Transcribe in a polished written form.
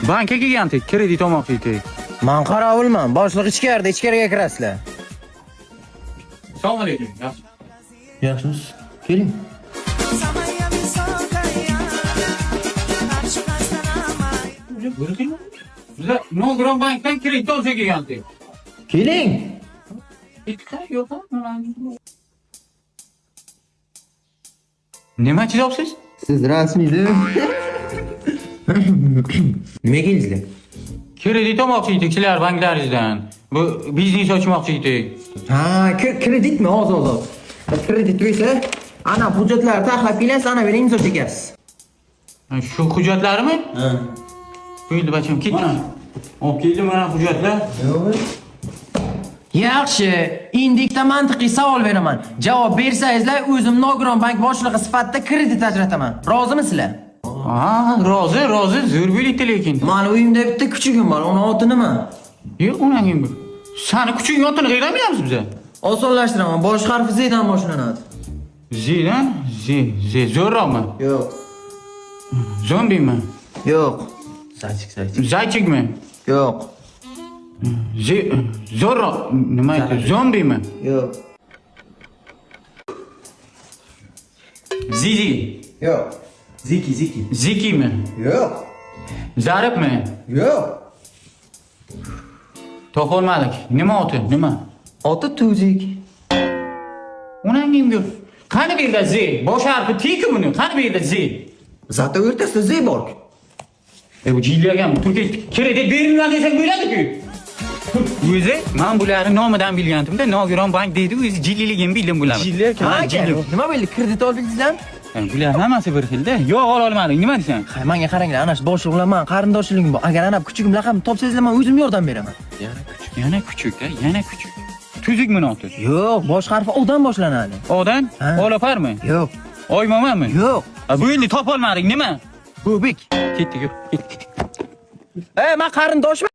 Bankaga kelgandik, kredit olmoqchi edik. Men qorovulman, boshliq ichkarida, ichkariga kirasizlar. Assalomu alaykum. Yaxshi. Yaxshimisiz? Keling. Biza No'g'ron bankdan kredit olsa kelgandik. Keling. Nima chizapsiz? Siz rasmiydi. Nima keldingizlar? Kredit olmoqchi edik sizlar banklaringizdan. Bu biznes ochmoqchi edik. Ha, kreditmi? Oz. Kredit bo'lsa, ana hujjatlarni tahlil qilasiz, ana bering imzo chekasiz. Shu hujjatlarmi? Ha. Qo'yildi bacham, ketdim. Olib keldim mana hujjatlar. Yaxshi, indikda mantiqiy savol beraman. Javob bersangizlar, o'zim nogiron bank boshlig'i sifatida kredit ajrataman. Rozimisizlar? Rozi, zo'r bo'laydi lekin. Mani uyimda bitta kuchugim bor, uni oti nima? Yo'q, unangim bu. Sani kuching otini qilmayapmiz biz. Osonlashtiraman, bosh harfi Z dan boshlanadi. Zdan? Zo'rroqmi? Yo'q. Zombimi? Yo'q. Zaychik. Zaychikmi? Yo'q. Zo'rroq. Nima aytdi? Zombimi? Yo'q. Zizi. Yo'q. Ziki. Zikimi? Yo'q. Zaribmi? Yo'q. Topolmadik. Nima oti? Nima? Oti Tuzik. Unangim yo'q. Qani bu yerda Z? Bosh harfi T-ku buni. Qani bu yerda Z? Zato o'rtasida Z bor. Bu jillagan Turkiya kredit berilmadi desang bo'ladi-ku. O'zi men bularni nomidan bilgandim-da, Nogiron bank deydi, o'zi jilliligini bildim bularni. Jilli ekan. Nima bo'ldi? Kredit oldingizlarmi? Bular hammasi bir xilda. Yo'q, ola olmadik. Nima desang? Hay, menga qaranglar, ana shu boshliqlar men qarindoshligim bor. Agar ana kuchugim laqabini topsangizlar, men o'zim yordam beraman. Yana kuchuk. Tuzukmi oti? Yo'q, bosh harfi O'dan boshlanadi. O'dan? Olaparmi? Yo'q. Oymomami? Yo'q. Bu endi topolmadik, nima? Bubik. Ketdik. Men qarindoshman.